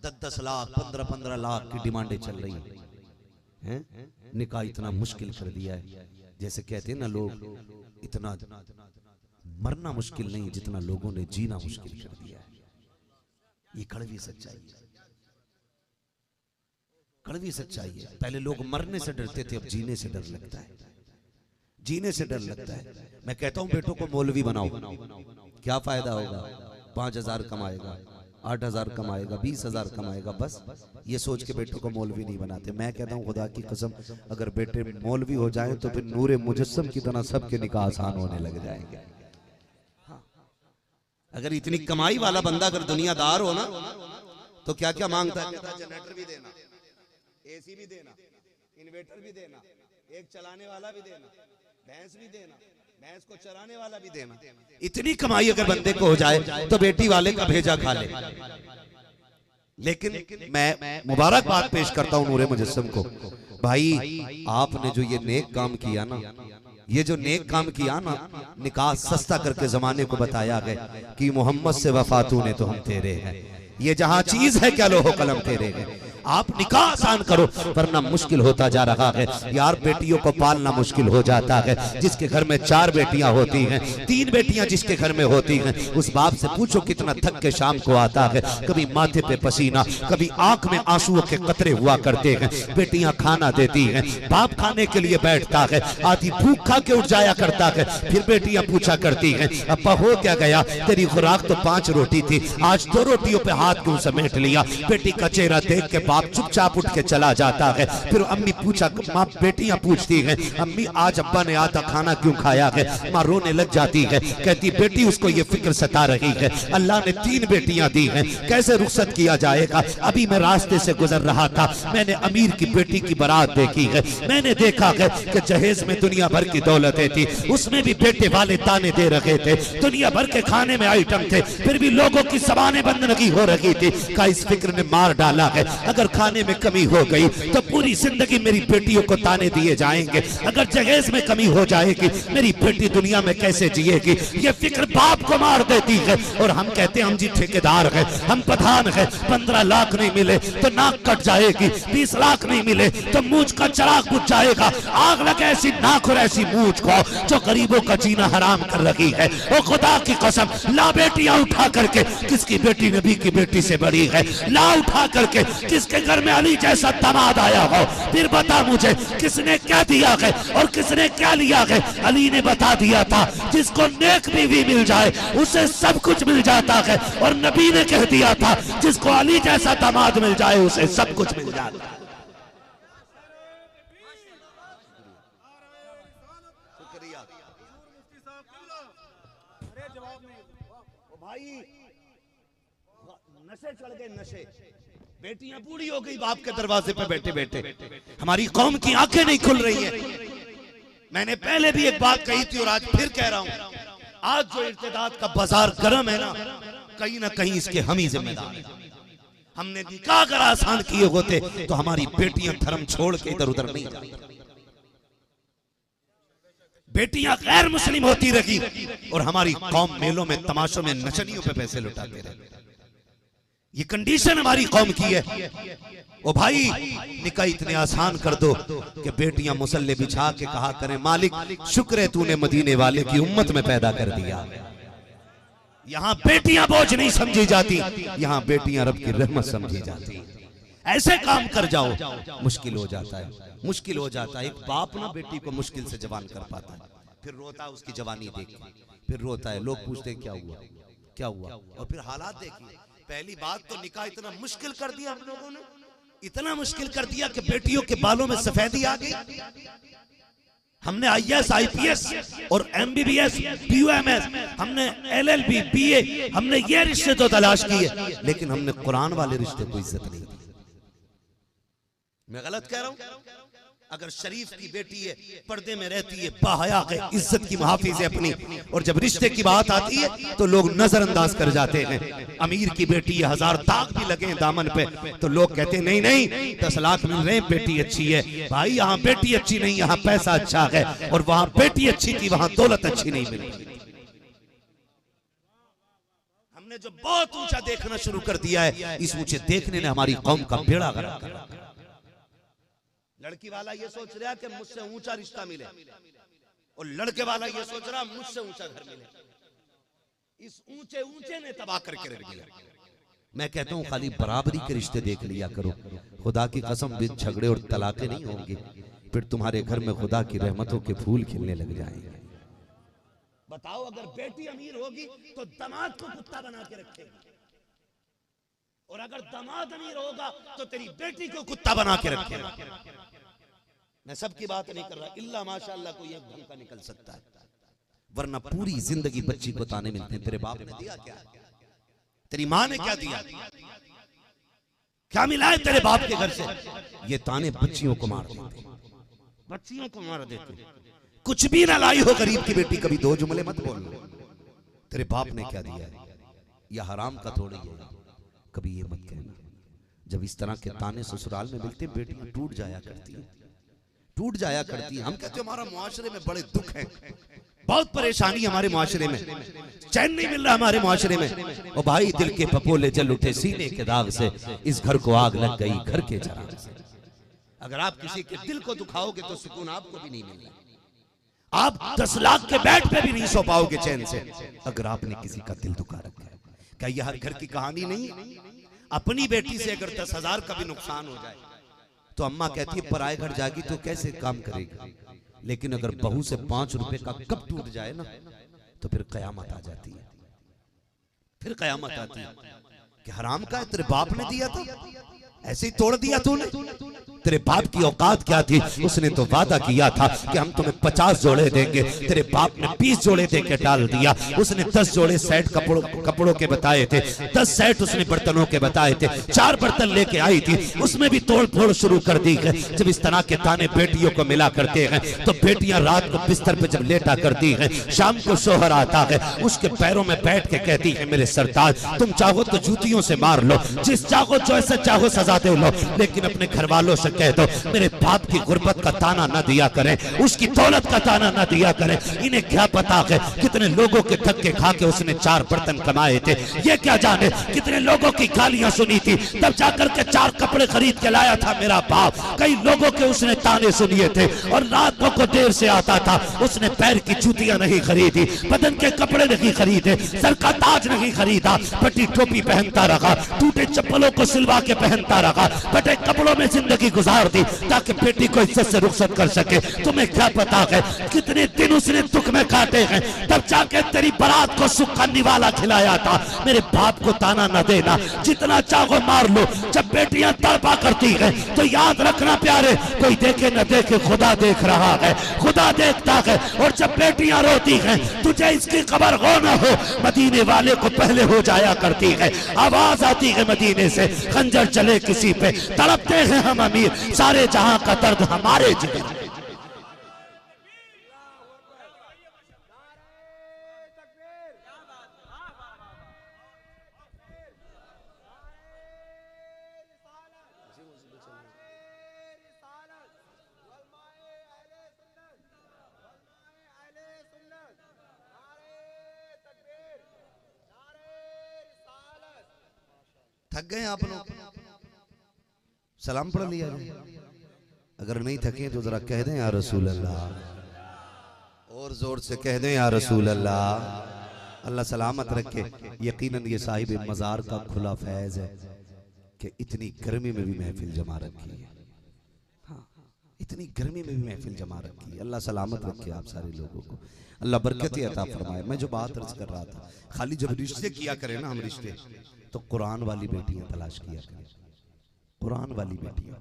10-10 लाख 15-15 लाख की डिमांडें चल रही हैं। निकाह इतना मुश्किल कर दिया है, जैसे कहते हैं ना लोग, इतना मरना मुश्किल नहीं जितना लोगों ने जीना मुश्किल कर दिया है। ये कड़वी सच्चाई है, कड़वी सच्चाई है। पहले लोग मरने से डरते थे, अब जीने से डर लगता है, जीने से डर लगता है। मैं कहता हूं बेटों को मौलवी बनाओ, क्या फायदा होगा? 5,000 कमाएगा, 8,000 कमाएगा, 20,000 कमाएगा, बस ये सोच के बेटों को मौलवी नहीं बनाते। मैं कहता हूँ खुदा की कसम, अगर बेटे मौलवी हो जाएं तो फिर नूरे मुजस्सम की तरह सबके निकाह आसान होने लग जाएंगे। अगर इतनी कमाई वाला बंदा अगर दुनियादार हो ना तो क्या क्या मांगता है? जनरेटर भी देना, एसी भी देना, इन्वर्टर भी देना, एक चलाने वाला भी देना, भैंस भी देना, भैंस को चराने वाला भी देना। इतनी कमाई अगर बंदे को हो जाए तो बेटी वाले का भेजा खा ले। लेकिन मैं मुबारकबाद पेश करता हूं नूरे मुजस्सम को, भाई आपने जो ये नेक काम किया ना, ये जो नेक काम किया ना, निकाह सस्ता करके जमाने को बताया गया कि मोहम्मद से वफातू ने तो हम तेरे हैं, ये जहां चीज है क्या लोहो कलम तेरे हैं। आप निकाह आसान करो, वरना मुश्किल होता जा रहा है यार। बेटियों को पालना मुश्किल हो जाता है। जिसके घर में 4 बेटियां होती हैं, 3 बेटियां जिसके घर में होती हैं, उस बाप से पूछो कितना थक के शाम को आता है। कभी माथे पे पसीना, कभी आंख में आंसुओं के कतरे हुआ करते हैं। बेटियां खाना देती हैं, बाप खाने के लिए बैठता है, आधी भूख खा के उठ जाया करता है। फिर बेटियां पूछा करती हैं, अब्बा हो क्या गया, तेरी खुराक तो 5 रोटी थी, आज 2 रोटियों पे हाथ क्यों समेट लिया। बेटी का चेहरा देख के बाप चुपचाप उठ के चला जाता है। फिर अम्मी पूछा, माँ बेटियां पूछती हैं, अम्मी आज अब्बा ने आधा खाना क्यों खाया है। माँ रोने लग जाती है, कहती बेटी उसको ये फिक्र सता रही है, अल्लाह ने 3 बेटियां दी हैं, कैसे रुखसत किया जाएगा। अभी मैं रास्ते से गुजर रहा था, मैंने अमीर की बेटी की बारात देखी है, मैंने देखा है कि जहेज में दुनिया भर की दौलतें थी, उसमें भी बेटे वाले ताने दे रहे थे, दुनिया भर के खाने में आइटम थे, फिर भी लोगों की ज़बानें बंद नहीं हो रही थी। का इस फिक्र ने मार डाला है, अगर खाने में कमी हो गई तो पूरी जिंदगी मेरी बेटियों को ताने दिए जाएंगे। अगर जहेज में कमी हो जाएगी, मेरी बेटी दुनिया में कैसे जिएगी। ये फिक्र बाप को मार देती है। और हम कहते हैं हम जी ठेकेदार हैं, हम प्रधान हैं, 15 लाख नहीं मिले तो नाक कट जाएगी, 20 लाख नहीं मिले तो मूंछ का चिराग बुझ जाएगा। आग लगे ऐसी नाक और ऐसी मूंछ को जो गरीबों का जीना हराम कर रही है। ओ खुदा की कसम, ला बेटियां उठा करके, किसकी बेटी नबी की बेटी से बड़ी है, ला उठा करके, किसके घर में अली जैसा दामाद आया हो, फिर बता मुझे किसने क्या दिया है और किसने क्या लिया है। अली ने बता दिया था, जिसको नेक बीवी मिल जाए उसे सब कुछ मिल जाता है। और नबी ने कह दिया था, जिसको अली जैसा दामाद मिल जाए उसे सब कुछ मिल जाता है। भाई नशे चढ़ गए, नशे, बेटियां बूढ़ी हो गई बाप के दरवाजे पे बैठे बैठे, हमारी कौम की आंखें नहीं खुल रही हैं। मैंने पहले भी एक बात कही थी और आज फिर कह रहा हूं, आज जो इर्तिदाद का बाजार गर्म है ना कहीं इसके हम ही जिम्मेदार हैं। हमने निकाह अगर आसान किए होते तो हमारी बेटियां धर्म छोड़ के इधर उधर नहीं जाती, बेटियां गैर मुस्लिम होती रही और हमारी कौम मेलों में तमाशों में नचनियों पे पैसे लुटाते रहे। ये कंडीशन हमारी कौम की है। ओ भाई, निकाह इतने आसान कर दो कि बेटियां मुसल्ले बिछा के कहा करें, मालिक शुक्र है तूने मदीने वाले की उम्मत में पैदा कर दिया। यहाँ बेटियां बोझ नहीं समझी जाती, यहाँ बेटियां रब की रहमत समझी जाती। ऐसे काम कर जाओ, मुश्किल हो जाता है, मुश्किल हो जाता है। एक बाप ना बेटी को मुश्किल से जवान कर पाता है, फिर रोता है उसकी जवानी देख, फिर रोता है, लोग पूछते हैं क्या हुआ क्या हुआ, और फिर हालात देखिए। पहली बात तो निकाह इतना मुश्किल कर दिया हम लोगों ने, इतना मुश्किल कर दिया कि बेटियों के बालों में सफेदी आ गई। हमने IAS IPS और MBBS PUMS, हमने LLB BA, हमने ये रिश्ते तो तलाश किए, लेकिन हमने कुरान वाले रिश्ते को इज्जत नहीं दी। मैं गलत कह रहा हूं? अगर शरीफ की बेटी है, पर्दे में रहती है, बाहया है, इज्जत की मुहाफिज है अपनी, और जब रिश्ते की बात आती है तो लोग नजरअंदाज कर जाते हैं। अमीर की बेटी है, 1000 दाग भी लगे दामन पे, तो लोग कहते हैं नहीं नहीं 10 लाख मिल रहे हैं, बेटी अच्छी है। भाई यहाँ बेटी अच्छी नहीं, यहाँ पैसा अच्छा है, और वहां बेटी अच्छी थी, वहां दौलत अच्छी नहीं मिल रही। हमने जो बहुत ऊंचा देखना शुरू कर दिया है, इस ऊंचे देखने ने हमारी कौम का बेड़ा गर्क कर रखा है। लड़की वाला ये सोच रहा कि मुझसे ऊंचा रिश्ता मिले, और लड़के वाला ये सोच रहा मुझसे ऊंचा घर मिले। इस ऊंचे ऊंचे ने तबाह करके रख दिया। मैं कहता हूं खाली बराबरी के रिश्ते देख लिया करो, खुदा की कसम बिन झगड़े और तलाके नहीं होंगे, फिर तुम्हारे घर में खुदा की रहमतों के फूल खिलने लग जाएंगे। बताओ, अगर बेटी अमीर होगी तो दामाद को कुत्ता बना के रखेगी, और अगर दामाद अमीर होगा तो तेरी बेटी को कुत्ता बना के रखेगा। मैं सबकी बात नहीं कर रहा, इल्ला माशाअल्लाह कोई एक ढंग का निकल सकता है, वरना पूरी जिंदगी बच्ची को ताने मिलते हैं। तेरे बाप ने दिया क्या? तेरी माँ ने क्या दिया? क्या मिला है तेरे बाप के घर से? ये ताने बच्चियों को मार देते, बच्चियों को मार देते। कुछ भी ना लाई हो गरीब की बेटी, कभी दो जुमले मत बोल लो। तेरे बाप ने क्या दिया है? यह हराम का थोड़ी है, कभी ये मत कहना। जब इस तरह के ताने ससुराल में मिलते, बेटियां टूट जाया करती हैं, टूट जाया करती हैं। हम कहते हैं हमारा मुआशरे में बड़े दुख है, बहुत परेशानी हमारे मुआशरे में, चैन नहीं मिल रहा हमारे मुआशरे में। ओ भाई, दिल के पपोले जल उठे सीने के दाग से, इस घर को आग लग गई घर के चराग से। अगर आप किसी के दिल को दुखाओगे तो सुकून आपको भी नहीं मिलना। आप 10 लाख के बेड पे भी नहीं सो पाओगे चैन से, अगर आपने किसी का दिल दुखा रखा है। क्या यह हर घर की कहानी नहीं? अपनी बेटी से अगर 10,000 का भी नुकसान हो जाए तो अम्मा कहती है पराए घर जाएगी तो कैसे काम करेगी, लेकिन अगर बहू से 5 रुपए का कप टूट जाए ना, तो फिर कयामत आ जाती है। फिर कयामत आती है कि हराम का है, तेरे बाप ने दिया था, ऐसे ही तोड़ दिया तूने। तेरे बाप की औकात क्या थी? उसने तो वादा किया था कि हम तुम्हें 50 जोड़े देंगे, तेरे बाप ने 20 जोड़े देके डाल दिया। उसने 10 जोड़े सेट कपड़ों के बताए थे, 10 सेट उसने बर्तनों के बताए थे, 4 बर्तन लेके आई थी, उसमें भी तोड़ फोड़ शुरू कर दी है। जब इस तरह के ताने बेटियों को मिला करते हैं तो बेटियां रात को बिस्तर पे जब लेटा करती हैं, शाम को शोहर आता है, उसके पैरों में बैठ के कहती है मेरे सरताज तुम चाहो तो जूतियों से मार लो, जिस चाहो जैसे चाहो सजा दे लो, लेकिन अपने घर वालों से कह दो मेरे बाप की गुर्बत का ताना न दिया करें, उसकी दौलत का ताना न दिया करें। इन्हें क्या पता है कितने लोगों के धक्के खा के उसने 4 बर्तन कमाए थे, ये क्या जाने कितने लोगों की गालियां सुनी थी, तब जाकर के 4 कपड़े खरीद के लाया था मेरा बाप। कई लोगों के उसने ताने सुनिए थे, और रातों को देर से आता था, उसने पैर की जूतियां नहीं खरीदी, बदन के कपड़े नहीं खरीदे, सर का ताज नहीं खरीदा, फटी टोपी पहनता रहा, टूटे चप्पलों को सिलवा के पहनता रहा, फटे कपड़ों में जिंदगी गुजार दी ताकि बेटी को इज्जत से रुखसत कर सके। तुम्हें क्या पता है कितने दिन उसने दुख में काटे हैं, तब जाके तेरी बारात को सुख का निवाला खिलाया था। मेरे बाप को ताना न देना, जितना चाहो मार लो। जब बेटियां तड़पा करती हैं तो याद रखना प्यारे, कोई देखे न देखे खुदा देख रहा है, खुदा देखता है। और जब बेटियां रोती हैं तुझे इसकी खबर हो न हो, मदीने वाले को पहले हो जाया करती है। आवाज आती है मदीने से, खंजर चले किसी पे, तड़पते हैं हम अमीर, सारे जहां का दर्द हमारे जिगर में। थक गए आप लोग? सलाम पढ़ लिया? अगर नहीं थके तो जरा कह दें या रसूल अल्लाह, और जोर से कह दें या रसूल अल्लाह। अल्लाह सलामत रखे। यकीनन ये साहिब मज़ार का खुला फैज है कि इतनी गर्मी में भी महफिल जमा रखी है। हाँ, इतनी गर्मी में भी महफिल जमा रखी है। अल्लाह सलामत रखे आप सारे लोगों को, अल्लाह बरकत अता फरमाए। मैं जो बात अर्ज कर रहा था, खाली जब रिश्ते किया करें ना हम रिश्ते, तो कुरान वाली बेटियां तलाश किया करें, कुरान वाली बेटियां,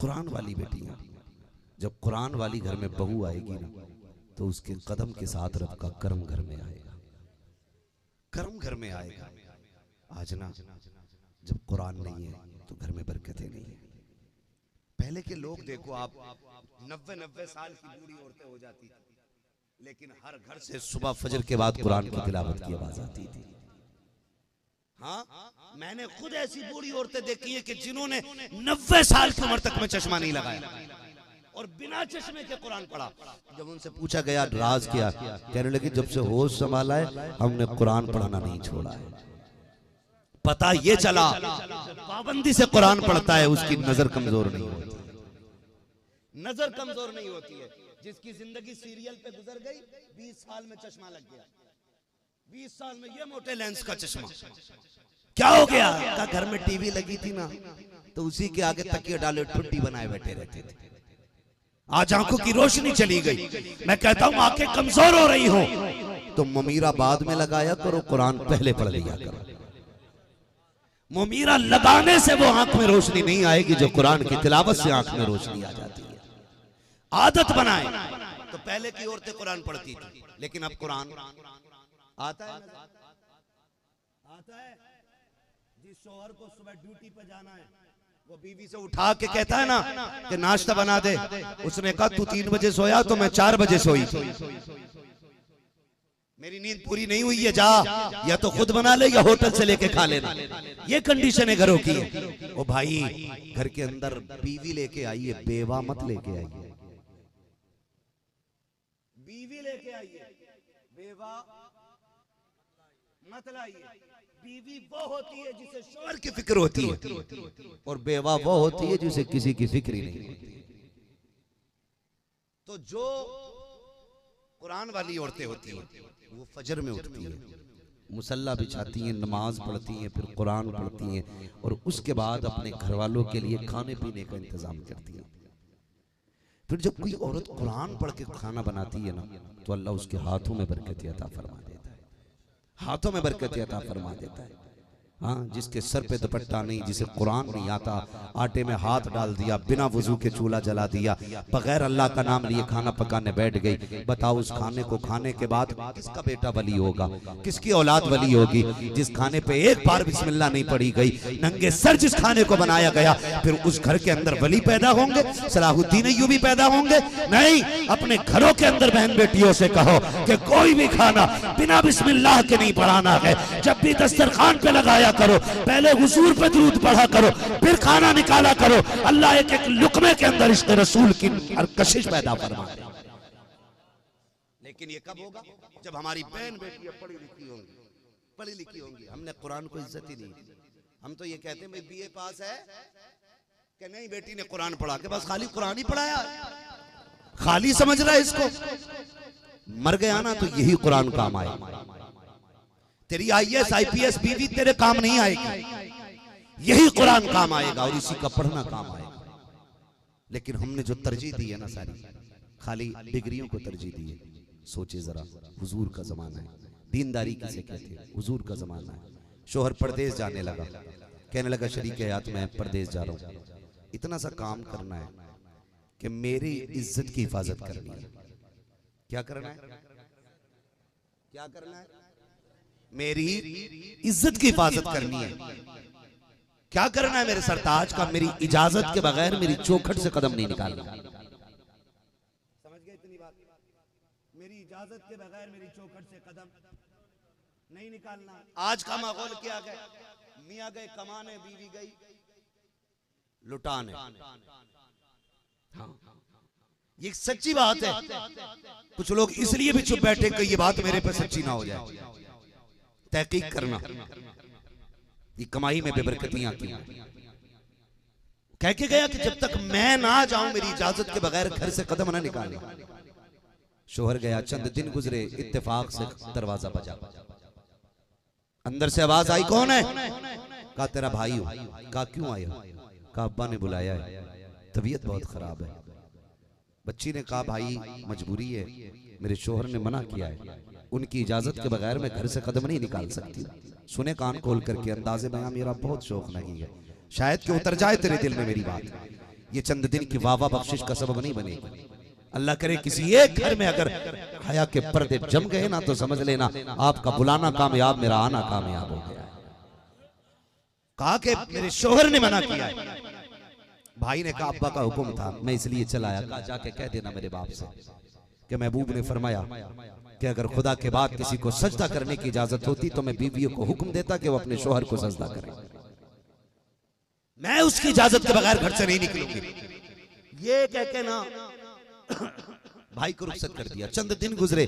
कुरान वाली बेटियां। जब कुरान वाली घर में बहू आएगी ना, तो उसके कदम के साथ रब का करम घर में आएगा, करम घर में आएगा। आज ना जब कुरान नहीं है तो घर में बरकतें नहीं है। पहले के लोग देखो आप, 90-90 साल की बूढ़ी औरतें हो जाती थी, लेकिन हर घर से सुबह फजर के बाद कुरान की तिलावत की आवाज आती थी। हाँ, मैंने खुद ऐसी बूढ़ी औरतें देखी है कि जिन्होंने 90 साल की उम्र तक में चश्मा नहीं लगाया, और बिना चश्मे के कुरान पढ़ा। जब उनसे पूछा गया राज क्या, कहने लगे जब से होश संभाला है हमने कुरान पढ़ाना नहीं छोड़ा है। पता ये चला पाबंदी से कुरान पढ़ता है उसकी नजर कमजोर नहीं होती, नजर कमजोर नहीं होती है। जिसकी जिंदगी सीरियल पे गुजर गई 20 साल में चश्मा लग गया, 20 साल में ये मोटे लेंस का चश्मा, क्या हो गया? का घर में टीवी लगी थी ना तो उसी के आगे तकिए डाले ठुड्डी बनाए बैठे रहते थे। आज आंखों की रोशनी चली गई। मैं कहता हूं आंखें कमजोर हो रही हो तो ममीरा बाद में लगाया करो, कुरान पहले पढ़ लिया करो। ममीरा लगाने से वो आंख में रोशनी नहीं आएगी जो कुरान की तिलावत से आंख में रोशनी आ जाती है। आदत बनाए। तो पहले की औरतें कुरान पढ़ती थी, लेकिन अब कुरान आता है, आता है। जिस शौहर को सुबह ड्यूटी पे जाना है वो बीवी से उठा के कहता है ना कि नाश्ता बना दे, उसने कहा तू 3 बजे सोया तो मैं 4 बजे सोई, मेरी नींद पूरी नहीं हुई है, जा या तो खुद बना ले या होटल से लेके खा लेना। ये कंडीशन है घरों की है। ओ भाई घर के अंदर बीवी लेके आइए, बेवा मत लेके आइए। बीवी लेके आइए, बेवा मत लाइए। बीवी वो होती है जिसे शौहर की फिक्र होती है और बेवा वो होती है जिसे किसी की फिक्र ही नहीं होती। तो जो कुरान वाली औरतें होती हैं वो फजर में उठती है, मुसल्ला बिछाती हैं, नमाज पढ़ती हैं, फिर कुरान पढ़ती हैं और उसके बाद अपने घर वालों के लिए खाने पीने का इंतजाम करती हैं। फिर जब कोई औरत कुरान पढ़ के खाना बनाती है ना तो अल्लाह उसके हाथों में बरकत अता फरमा देता है, हाथों में बरकत अता फरमा देता है। हाँ, जिसके सर पे दुपट्टा नहीं, जिसे कुरान नहीं आता, आटे में हाथ डाल दिया, बिना वजू के चूल्हा जला दिया, बगैर अल्लाह का नाम लिए खाना पकाने बैठ गई। बताओ उस खाने को खाने के बाद किसका बेटा वली होगा, किसकी औलाद वली होगी? जिस खाने पे एक बार बिस्मिल्लाह नहीं पढ़ी गई, नंगे सर जिस खाने को बनाया गया, फिर उस घर के अंदर वली पैदा होंगे, सलाहुद्दीन अय्यूबी पैदा होंगे? नहीं। अपने घरों के अंदर बहन बेटियों से कहो कि कोई भी खाना बिना बिस्मिल्लाह के नहीं बढ़ाना है। जब भी दस्तरखान पे लगाया करो पहले हुजूर पे दुरूद पढ़ा करो, फिर खाना निकाला करो। अल्लाह एक एक लुकमे के अंदर इश्क़ रसूल की कशिश पैदा फरमा दे। लेकिन ये कब होगा? जब हमारी बहन बेटियां पढ़ी लिखी होंगी, पढ़ी लिखी होंगी। हमने कुरान को इज्जत ही नहीं दी। हम तो ये कहते हैं भाई बीए पास है कि नहीं, बेटी ने कुरान पढ़ा के बस खाली कुरान ही पढ़ाया, खाली समझ रहा है इसको। मर गया ना तो यही कुरान काम आएगा। तेरी IAS IPS बीवी तेरे काम नहीं आएगी, यही कुरान काम आएगा और इसी का पढ़ना काम आएगा। लेकिन हमने जो तरजीह दी है ना सारी खाली डिग्रियों को तरजीह दी है। सोचे जरा, हुजूर का जमाना है, दीनदारी किसे कहते हैं? हुजूर का जमाना है। शोहर परदेश जाने लगा, कहने लगा शरीक हयात मैं परदेश जा रहा हूं, इतना सा काम करना है कि मेरी इज्जत की हिफाजत करनी है। क्या करना है? क्या करना है? मेरी इज्जत की हिफाजत करनी है। क्या करना है मेरे सरताज का? मेरी इजाजत के बगैर मेरी चौखट से कदम नहीं निकालना। समझ गए इतनी बात? मेरी इजाजत के बगैर मेरी चौखट से कदम नहीं निकालना। आज का माहौल क्या है? मियां गए कमाने, बीवी गई लुटाने। हाँ, ये सच्ची बात है। कुछ लोग इसलिए भी चुप बैठे कि ये बात मेरे पे सच्ची ना हो जाए। तहकीक करना, ये कमाई में बेबरकतियां की। कह के गया कि जब तक मैं ना जाऊं मेरी इजाजत के बगैर घर से कदम ना निकालना। शोहर गया, चंद दिन गुजरे, इत्तेफाक से दरवाजा बजा। अंदर से आवाज आई, कौन है? कहा तेरा भाई हो। कहा क्यों आए हो? कहा अब्बा ने बुलाया है, तबीयत बहुत खराब है। बच्ची ने कहा भाई मजबूरी है, मेरे शोहर ने मना किया है, उनकी इजाजत के बगैर मैं घर से कदम नहीं निकाल सकती। सुने कान खोल करके, अंदाजे बयां मेरा बहुत शौक नहीं है, शायद कि उतर जाए तेरे दिल में मेरी बात। ये चंद दिन की वाह बख्शिश का सबब नहीं बनेगी। अल्लाह करे किसी एक घर में अगर हया के पर्दे जम गए ना तो समझ लेना आपका बुलाना कामयाब, मेरा आना कामयाब हो गया। कहा कि मेरे शोहर ने मना किया है। भाई ने कहा अब्बा का हुक्म था, मैं इसलिए चला आया। कहा जाके कह देना मेरे बाप से कि महबूब ने फरमाया कि अगर खुदा के बाद किसी को सजदा करने की इजाजत होती तो मैं बीवियों को हुक्म देता कि वो अपने शोहर को सजदा करें। मैं उसकी इजाजत के बगैर घर से नहीं निकलूंगी। ये कह के ना भाई को रुखसत कर दिया। चंद दिन गुजरे,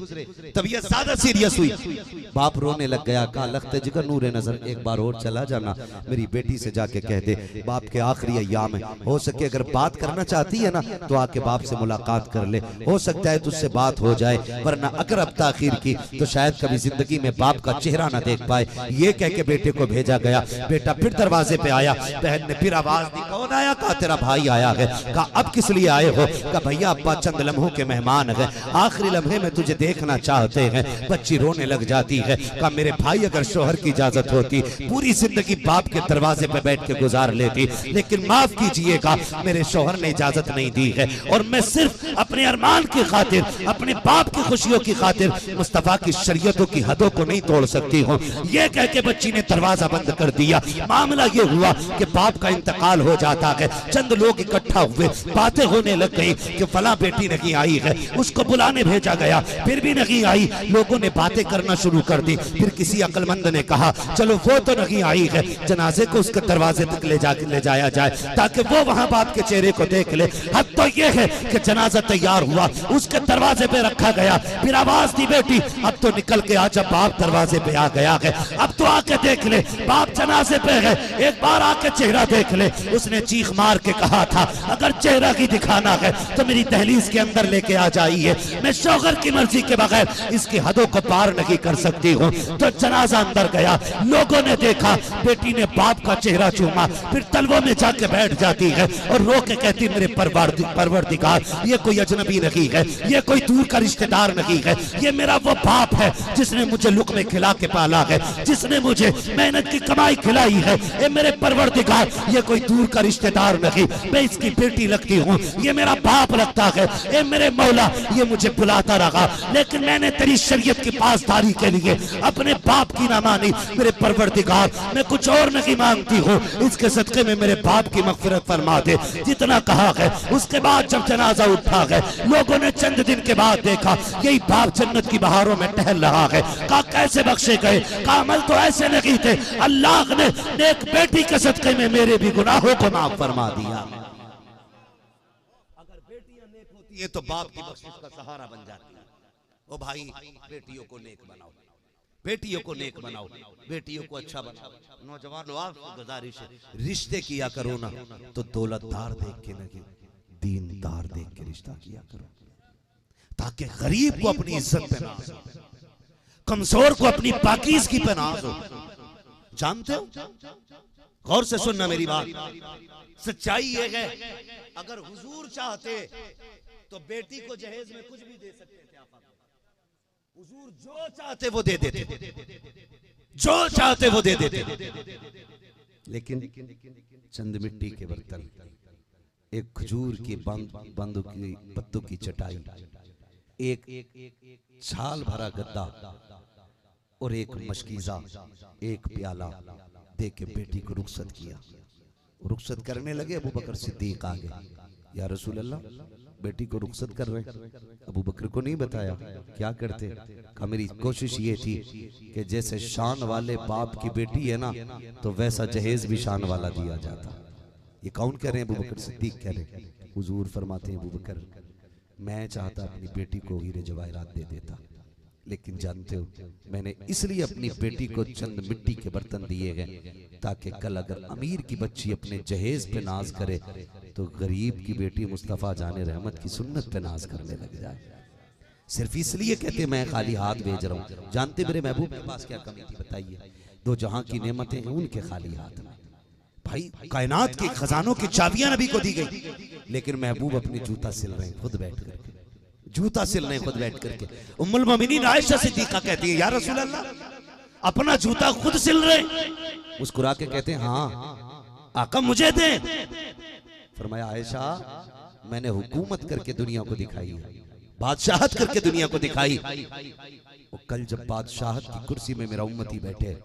तबीयत ज्यादा सीरियस हुई। बाप रोने लग गया, कहा लख्त जिगर नूरे नजर एक बार और चला जाना, मेरी बेटी से जाके कह दे बाप के आखिरी अय्याम है, हो सके अगर बात करना चाहती है ना तो आके बाप से मुलाकात कर ले, हो सकता है तुझसे बात हो जाए, वरना अगर अब ताखीर की तो शायद कभी जिंदगी में बाप का चेहरा ना देख पाए। ये कह के बेटे को भेजा गया। बेटा फिर दरवाजे पे आया, बहन ने फिर आवाज दी, कौन आया? कहा तेरा भाई आया है। कहा अब किस लिए आए हो? कहा भैया अब्बा चंद लम्हों के मेहमान है, आखिरी लम्हे में तुझे देखना चाहते हैं। बच्ची रोने लग जाती है। कहा मेरे भाई अगर शोहर की इजाजत होती पूरी जिंदगी बाप के दरवाजे पे बैठ के गुजार लेती, लेकिन माफ कीजिएगा मेरे शोहर ने इजाजत नहीं दी है और मैं सिर्फ अपने अरमान की खातिर, अपने बाप की खुशियों की खातिर मुस्तफा की शरीयतों की हदों को नहीं तोड़ सकती हूँ। ये कह के बच्ची ने दरवाजा बंद कर दिया। मामला ये हुआ कि बाप का इंतकाल हो जाता है। चंद लोग इकट्ठा हुए, बातें होने लग गई कि फला बेटी नहीं आई है, उसको बुलाने भेजा गया, फिर भी नहीं आई। लोगों ने बातें करना शुरू कर दी। फिर किसी अक्लमंद ने कहा चलो वो तो नहीं आई है, जनाजे को उसके दरवाजे तक ले जाया जाए ताकि वो वहां बाप के चेहरे को देख ले। हद तो ये है कि जनाजा तैयार हुआ, उसके दरवाजे पे रखा गया। फिर आवाज दी बेटी अब तो निकल के आ, जब बाप दरवाजे पे आ गया है अब तो आके देख ले, बाप जनाजे पे है, एक बार आके चेहरा देख ले। उसने चीख मार के कहा था अगर चेहरा ही दिखाना है तो मेरी दहलीज के अंदर लेके आ जाइए, मैं शौहर की मर्जी के बगैर इसकी हदों को पार नहीं कर सकती हूँ। तो जनाजा अंदर गया, लोगों ने देखा बेटी ने बाप का चेहरा चूमा, फिर तलवों में जाके बैठ जाती है और रो के कहती मेरे परवरदिगार ये कोई अजनबी नहीं है, ये कोई दूर का रिश्तेदार नहीं है, ये मेरा वो बाप है जिसने मुझे लुक़मे खिला के पाला है, जिसने मुझे मेहनत की कमाई खिलाई है। ये मेरे परवरदिगार ये कोई दूर का रिश्तेदार नहीं, मैं इसकी बेटी लगती हूँ, ये मेरा बाप लगता है। ये मेरे मौला ये मुझे बुलाता रहा लेकिन मैंने तेरी शरीयत की पासदारी के लिए अपने बाप की ना मानी। मेरे परवरदिगार मैं कुछ और नहीं मांगती हूँ, इसके सदके में मेरे बाप की मग़फ़िरत फरमा दे। जितना कहा है उसके बाद जब जनाजा उठा है, लोगों ने चंद दिन के बाद देखा यही बाप जन्नत की बहारों में टहल रहा है। कहा कैसे बख्शे गए? कहा अमल तो ऐसे नहीं थे, अल्लाह ने एक बेटी के सदके में मेरे भी गुनाहों को माफ फरमा दिया। ये तो बाप की बख्शिश का सहारा बन जाती है। ओ भाई बेटियों को नेक बनाओ, बेटियों को नेक बनाओ, बेटियों को अच्छा बनाओ। नौजवानों आपसे गुजारिश है रिश्ते किया करो ना तो दौलतदार देख के नहीं, दीनदार देख के रिश्ता किया करो, ताकि गरीब को अपनी इज्जत पे नाज हो, कमजोर को अपनी पाकीज़गी पे नाज हो। जानते हो, गौर से सुनना मेरी बात, सच्चाई ये है अगर हुजूर चाहते तो बेटी को जहेज में कुछ भी दे सकते थे। हुजूर जो चाहते वो दे देते, जो चाहते वो दे देते, लेकिन चंद मिट्टी के बर्तन, एक खजूर की बंदों की पत्तों की चटाई, एक छाल भरा गद्दा और एक मशकीजा, एक प्याला दे के बेटी को रुखसत किया। रुखसत करने लगे, अबू बकर सिद्दीक आ गए, या रसूल अल्लाह बेटी को रुखसत कर रहे हैं। अबू बकर को नहीं बताया, क्या करते? कहा मेरी कोशिश ये थी कि जैसे शान वाले बाप की बेटी है ना तो वैसा जहेज भी शान वाला दिया जाता। ये कौन कह रहे हैं? अबू बकर सिद्दीक कह रहे हैं। हुजूर फरमाते हैं अबू बकर मैं चाहता अपनी बेटी को हीरे जवाहरात दे देता, लेकिन जानते हो मैंने इसलिए अपनी बेटी को चंद मिट्टी के बर्तन दिए गए ताकि कल अगर अमीर की बच्ची अपने जहेज पे नाज करे तो गरीब की बेटी मुस्तफ़ा जाने रहमत की सुन्नत पे नाज करने लग जाए। सिर्फ इसलिए कहते मैं खाली हाथ भेज रहा हूँ। जानते मेरे महबूब के पास क्या कमी थी बताइए? दो जहां की नेमतें हैं उनके खाली हाथ में। भाई कायनात के खजानों की चाबियां नबी को दी गई, लेकिन महबूब अपनी जूता सिल रहे हैं खुद बैठ करके, जूता सिल रहे खुद बैठ करके। उम्मुल मोमिनीन आयशा सिद्दीका कहती है या रसूल अल्लाह अपना जूता खुद सिल रहे? मुस्कुरा के कहते हैं हाँ आका मुझे दे। फरमाया आयशा मैंने हुकूमत करके दुनिया को दिखाई है, बादशाहत करके दुनिया को दिखाई। और कल जब बादशाहत की कुर्सी में मेरा उम्मती बैठे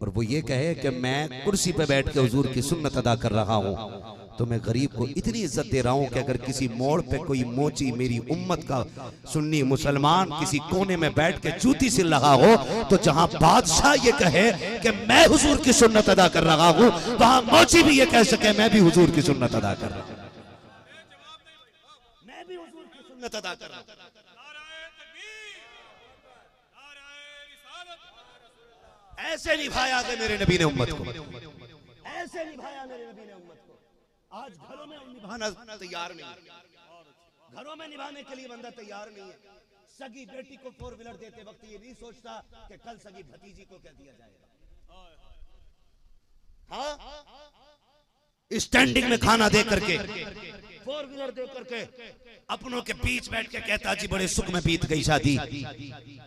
और वो ये कहे कि मैं कुर्सी पे बैठ के हुजूर की सुन्नत अदा कर रहा हूँ तो मैं गरीब को इतनी इज्जत दे रहा हूँ कि अगर किसी मोड़ पे कोई मोची मेरी उम्मत का सुन्नी मुसलमान किसी कोने में बैठ के जूती सिल रहा हो तो जहां बादशाह ये कहे कि मैं हुजूर की सुन्नत अदा कर रहा हूँ वहां मोची भी ये कह सके मैं भी हुजूर की सुन्नत अदा कर रहा हूँ। सुन्नत अदा कर रहा हूं। ऐसे निभाया गया मेरे नबी ने उम्मत को, ऐसे निभाया मेरे नबी ने उम्मत को। आज घरों में निभाना तैयार नहीं, घरों में निभाने के लिए बंदा तैयार नहीं है। सगी बेटी को 4 व्हीलर देते वक्त ये नहीं सोचता कि कल सगी भतीजी को क्या दिया जाएगा। हाँ, स्टैंडिंग में खाना दे करके 4 व्हीलर दे करके अपनों के बीच बैठ के कहता जी बड़े सुख में बीत गई शादी।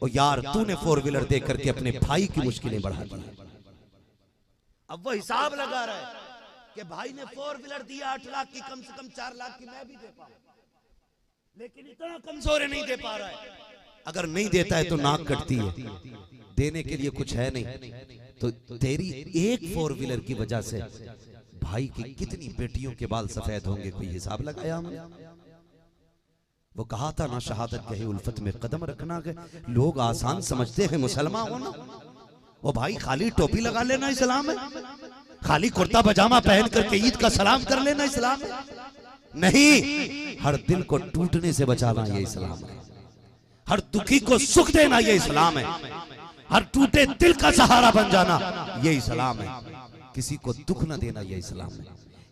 और यार तूने 4 व्हीलर दे करके अपने भाई की मुश्किलें बढ़ा दी। अब वो हिसाब लगा रहा है कि भाई ने 4 व्हीलर दिया 8 लाख की, कम से कम 4 लाख की मैं भी दे पाऊं, लेकिन इतना कमजोर नहीं दे पा रहा है। अगर नहीं देता है तो नाक कटती है, देने के लिए कुछ है नहीं। तो तेरी एक 4 व्हीलर की वजह से भाई की कितनी बेटियों के बाल सफेद होंगे, कोई हिसाब लगाया हमने? वो कहा था ना, शहादत कहे उल्फत में कदम रखना के लोग आसान समझते हैं मुसलमान होना। वो भाई खाली टोपी लगा लेना इस्लाम है, खाली कुर्ता पजामा पहन करके ईद का सलाम कर लेना इस्लाम है? नहीं, हर दिल को टूटने से बचाना ये इस्लाम है, हर दुखी को सुख देना ये इस्लाम है, हर टूटे दिल का सहारा बन जाना ये इस्लाम है, किसी को दुख न देना ये इस्लाम है।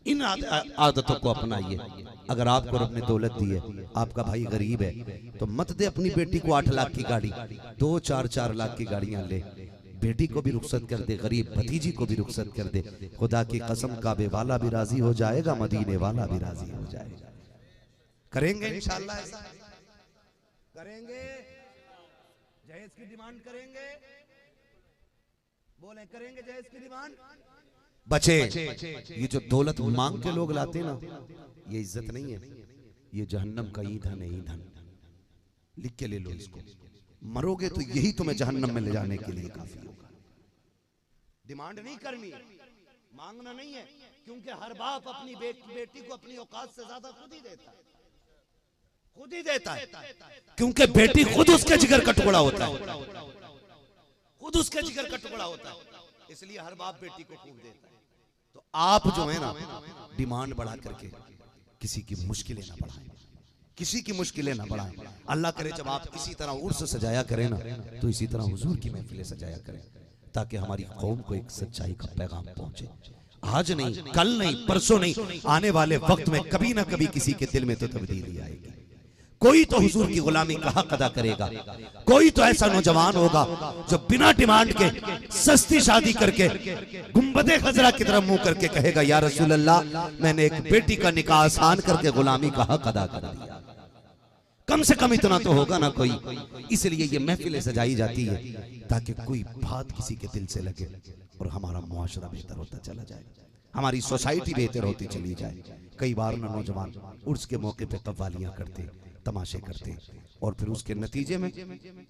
इन आदतों को अपनाइए। अगर आपको रब ने दौलत दी है, आपका भाई गरीब है, तो मत दे अपनी बेटी को 8 लाख की गाड़ी, 2-4 लाख की गाड़ियां ले। बेटी को भी रुखसत कर दे, गरीब भतीजी को भी रुखसत कर दे। खुदा की कसम काबे वाला भी राजी हो जाएगा, मदीने वाला भी राजी हो जाएगा। करेंगे इंशाअल्लाह, ऐसा करेंगे, जहेज की डिमांड करेंगे, बोले करेंगे जहेज की डिमांड। बचे ये जो दौलत मांग के लोग लाते ना, ये इज्जत नहीं है, ये जहन्नम का ईंधन है, ईंधन। लिख के ले लो इसको, मरोगे तो यही तुम्हें जहन्नम में ले जाने के लिए काफी होगा। डिमांड नहीं करनी, मांगना नहीं है, क्योंकि हर बाप अपनी बेटी को अपनी औकात से ज्यादा खुद ही देता है, खुद ही देता है, क्योंकि बेटी खुद उसके जिगर का टुकड़ा होता है, खुद उसके जिगर का टुकड़ा होता है, इसलिए हर बाप बेटी को खूब देता है। तो आप जो है ना, डिमांड बढ़ा करके किसी की मुश्किलें ना बढ़ाएं, किसी की मुश्किलें ना बढ़ाएं। अल्लाह करे जब आप इसी तरह उर्स सजाया करें ना, तो इसी तरह हुजूर की महफिलें सजाया करें, ताकि हमारी कौम को एक सच्चाई का पैगाम पहुंचे। आज नहीं, कल नहीं, परसों नहीं, आने वाले वक्त में कभी ना कभी किसी के दिल में तो तब्दीली आएगी। कोई तो हुजूर की गुलामी का हक अदा करेगा, कोई तो ऐसा नौजवान होगा जो बिना डिमांड के सस्ती शादी करके गुंबदे खजरा की तरफ मुंह करके कहेगा या रसूल अल्लाह, मैंने एक बेटी का निकाह आसान करके गुलामी का हक अदा कर दिया। कम से कम इतना तो होगा ना कोई। इसलिए ये महफिलें सजाई जाती है ताकि कोई बात किसी के दिल से लगे और हमारा मुआशरा बेहतर होता चला जाए, हमारी सोसाइटी बेहतर होती चली जाए। कई बार ना नौजवान उर्स के मौके पे कव्वालियां करते, तमाशे करते, और फिर उसके नतीजे में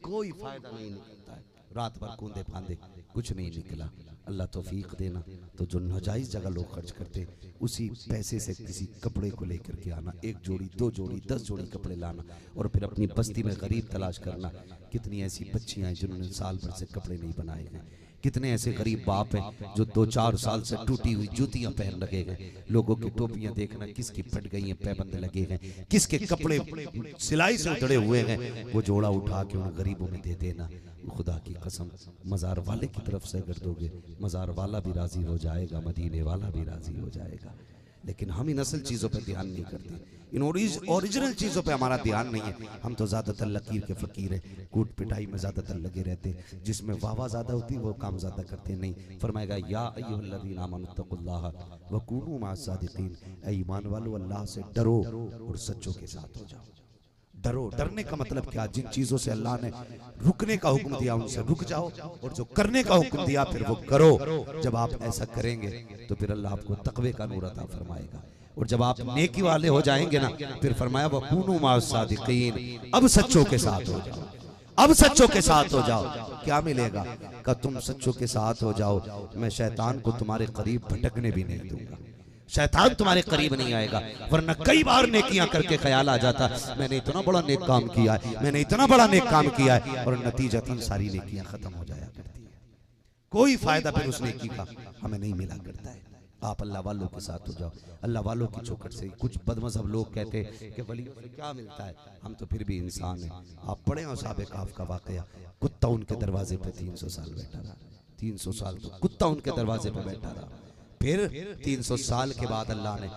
कोई फायदा नहीं निकलता है। रात भर कूदे फांदे, कुछ नहीं निकला। अल्लाह तौफीक देना। तो जो नाजायज जगह लोग खर्च करते, उसी पैसे से किसी कपड़े को लेकर के आना, 1 जोड़ी 2 जोड़ी 10 जोड़ी कपड़े लाना, और फिर अपनी बस्ती में गरीब तलाश करना। कितनी ऐसी बच्चियां हैं जिन्होंने साल भर से कपड़े नहीं बनाए हैं, कितने ऐसे गरीब बाप हैं जो 2-4 साल से टूटी हुई जूतियां पहन लगे गए। लोगों की टोपियां देखना, किसकी फट गई हैं, पैबंद लगे हैं, किसके कपड़े सिलाई से उतरे हुए हैं, वो जोड़ा उठा के उन गरीबों में दे देना। खुदा की कसम, मज़ार वाले की तरफ से अगर दोगे, मज़ार वाला भी राजी हो जाएगा, मदीने वाला भी राजी हो जाएगा। लेकिन हम इन असल चीज़ों पे ध्यान नहीं करते, इन ओरिजिनल चीज़ों पे हमारा ध्यान नहीं है। हम तो ज़्यादातर लकीर के फ़कीर हैं, कूट पिटाई में ज़्यादातर लगे रहते, जिसमें वाह ज़्यादा होती है वो काम ज़्यादा करते नहीं। फरमाएगा या अय्युहल्लज़ीना आमनुत्तक़ुल्लाह व कूनू मअस्सादिक़ीन, ऐ ईमान वालों अल्लाह से डरो और सच्चों के साथ हो जाओ। डरो, डरने का मतलब क्या? जिन चीजों से अल्लाह ने रुकने का हुक्म दिया उनसे रुक जाओ, और जो करने का हुक्म दिया फिर वो करो। जब आप ऐसा करेंगे तो फिर अल्लाह आपको तक़वे का नूर अता फरमाएगा, और जब आप नेकी वाले हो जाएंगे ना, फिर फरमाया वकूनू मअस्सादिक़ीन, अब सच्चों के साथ हो जाओ, अब सच्चों के साथ हो जाओ। क्या मिलेगा? कि तुम सच्चों के साथ हो जाओ, मैं शैतान को तुम्हारे करीब भटकने भी नहीं दूंगा, शैतान तुम्हारे करीब नहीं आएगा। वरना कई बार नेकियां करके ख्याल आ जाता मैंने इतना बड़ा नेक काम किया है, मैंने इतना बड़ा नेक काम किया है, और नतीजतन सारी नेकियां खत्म हो जाया करती है। कोई फायदा फिर उस नेकी का हमें नहीं मिला करता है। आप अल्लाह वालों के साथ हो जाओ। अल्लाह वालों की चौखट से कुछ बदमज़हब लोग कहते हैं कि वलियों से क्या मिलता है, हम तो फिर भी इंसान हैं। आप पढ़े हो साहब काफ का वाकया, कुत्ता उनके दरवाजे पे 300 साल बैठा रहा। 300 साल तो कुत्ता उनके दरवाजे पे बैठा रहा। फिर 300 साल के बाद अल्लाह ने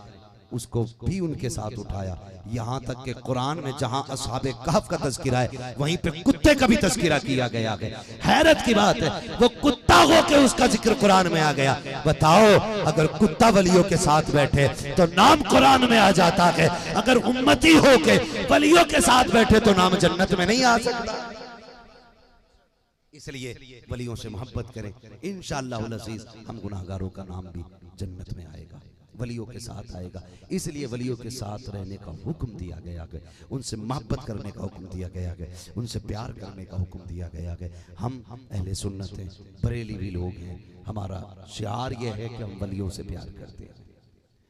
उसको भी उनके साथ उठाया। यहाँ तक कि कुरान में जहाँ असहाबे कहफ का तज़किरा है, वहीं पे कुत्ते का भी तज़किरा किया गया है। हैरत की बात है, वो कुत्ता हो के उसका जिक्र कुरान में आ गया। बताओ, अगर कुत्ता वलियों के साथ बैठे तो नाम कुरान में आ जाता है, अगर उम्मती हो के वलियों के साथ बैठे तो नाम जन्नत में नहीं आ सकता। इसलिए वलियों से मोहब्बत करें, इंशाअल्लाह अज़ीज़ हम गुनाहगारों का नाम भी जन्नत में आएगा, वलियों के साथ आएगा। इसलिए वलियों के साथ रहने का हुक्म दिया गया है, उनसे मोहब्बत करने का हुक्म दिया गया है, उनसे प्यार करने का हुक्म दिया गया है। हम अहले सुन्नत हैं, बरेलवी लोग हैं, हमारा शिआर यह है कि हम वलियों से प्यार करते हैं।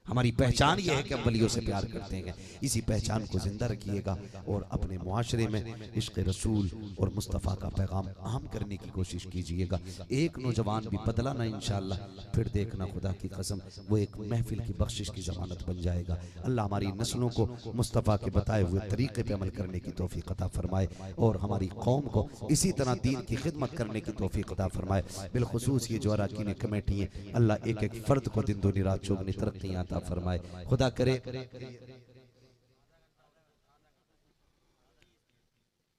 हमारी पहचान यह है कि हम वलियों से प्यार करते हैं। इसी पहचान को जिंदा रखिएगा और अपने मुआशरे में इश्क़ रसूल और मुस्तफ़ा का पैगाम आम करने की कोशिश कीजिएगा। एक नौजवान भी बदला ना इंशाअल्लाह, फिर देखना खुदा की कसम वो एक महफिल की बख्शिश की ज़मानत बन जाएगा। अल्लाह हमारी नस्लों को मुस्तफ़ा के बताए हुए तरीक़े पर अमल करने की तौफ़ीक़ अता फरमाए और हमारी कौम को इसी तरह दीन की खिदमत करने की तौफ़ीक़ अता फरमाए। बिलखुसूस ये जो अरकान कमेटी है, अल्लाह एक एक फ़र्द को दिन दुनी रात चौगनी तरक्कियाँ फरमाए। खुदा करे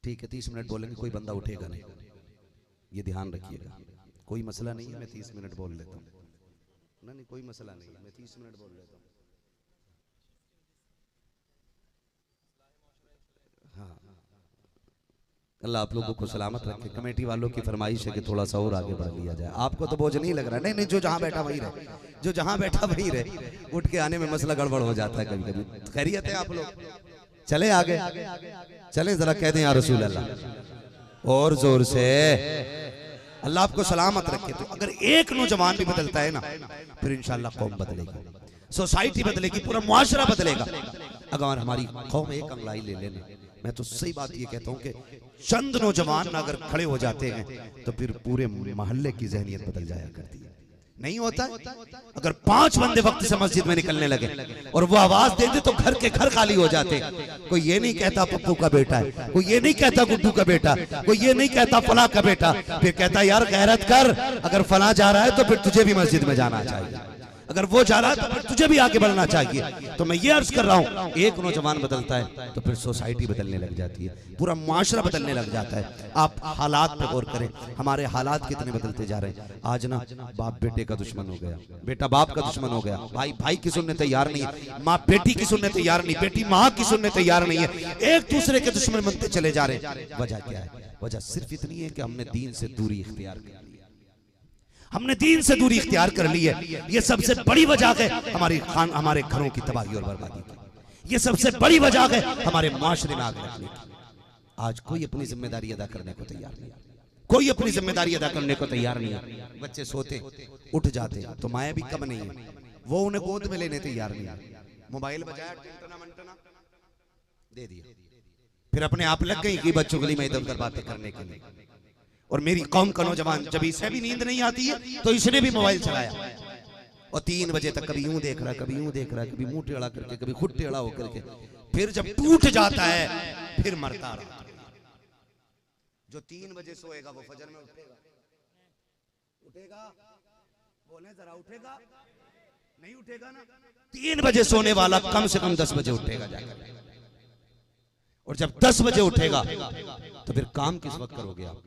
ठीक है 30 मिनट बोलेंगे, कोई बंदा उठेगा नहीं, ये ध्यान रखिएगा। कोई मसला नहीं है, मैं 30 मिनट बोल लेता हूँ। नहीं कोई मसला नहीं है, मैं 30 मिनट बोल लेता हूँ। हाँ, अल्लाह आप लोगों को सलामत रखे। कमेटी वालों की फरमाइश है कि थोड़ा सा और आगे बढ़ लिया जाए। आपको तो बोझ नहीं लग रहा? नहीं नहीं, जो जहां बैठा वहीं रहे, जो जहां बैठा वहीं रहे। उठ के आने में मसला गड़बड़ हो जाता है कभी कभी। खैरियत है आप लोग? चले आगे, चले जरा कह दें या रसूल अल्लाह और जोर से। अल्लाह आपको सलामत रखे। तो अगर एक नौजवान भी बदलता है ना, फिर इंशाअल्लाह कौम बदलेगी, सोसाइटी बदलेगी, पूरा मुआशरा बदलेगा। अगर हमारी कौम एक अंगलाई ले लेना, मैं तो सही बात ये कहता हूँ कि चंद नौजवान अगर खड़े हो जाते हैं तो फिर पूरे मोहल्ले की ज़हनियत बदल जाया करती है। नहीं होता? अगर 5 बंदे वक्त से मस्जिद में निकलने लगे और वो आवाज देते तो घर के घर खाली हो जाते। कोई ये नहीं कहता पप्पू का बेटा है, कोई ये नहीं कहता गुड्डू का बेटा, कोई ये नहीं कहता फला का बेटा, फिर कहता यार गैरत कर, अगर फला जा रहा है तो फिर तुझे भी मस्जिद में जाना चाहिए, अगर वो जा रहा है तो फिर तुझे भी आगे बढ़ना चाहिए। तो मैं ये अर्ज कर रहा हूँ, एक नौजवान बदलता है तो फिर सोसाइटी बदलने लग जाती है, पूरा माशरा बदलने लग जाता है। आप हालात पे गौर करें, हमारे हालात कितने बदलते जा रहे हैं। आज ना बाप बेटे का दुश्मन हो गया, बेटा बाप का दुश्मन हो गया, भाई भाई की सुनने तैयार नहीं है, माँ बेटी की सुनने तैयार नहीं, बेटी माँ की सुनने तैयार नहीं है, एक दूसरे के दुश्मन बनते चले जा रहे हैं। वजह क्या है? वजह सिर्फ इतनी है कि हमने दीन से दूरी इख्तियार कर ली, हमने दीन से दूरी इख्तियार कर ली है। ये सबसे बड़ी वजह है हमारे घरों की तबाही और बर्बादी की, ये सबसे बड़ी वजह है हमारे मुआशरे में आग लगने की। आज कोई अपनी जिम्मेदारी अदा करने को तैयार नहीं, कोई अपनी जिम्मेदारी अदा करने को तैयार नहीं है। बच्चे सोते उठ जाते तो माया भी कम नहीं है, वो उन्हें गोद में लेने तैयार नहीं है। मोबाइल बजाया, टिंटना मंटना दे दिया, फिर अपने आप लग गई कि बच्चों के लिए मैं इधर उधर बातें करने के लिए। और मेरी कौम का नौजवान जब इसे भी नींद नहीं आती है तो इसने भी मोबाइल चलाया और 3 बजे तक कभी यूं देख रहा है, कभी यूं देख रहा है, कभी मुंह टेढ़ा करके, कभी खुद टेढ़ा होकर के, फिर जब टूट जाता है फिर मरता रहा। जो 3 बजे सोएगा वो फजर में उठेगा, उठेगा? बोले जरा, उठेगा? नहीं उठेगा ना। 3 बजे सोने वाला कम से कम 10 बजे उठेगा जाकर, और जब 10 बजे उठेगा तो फिर काम किस वक्त करोगे आप?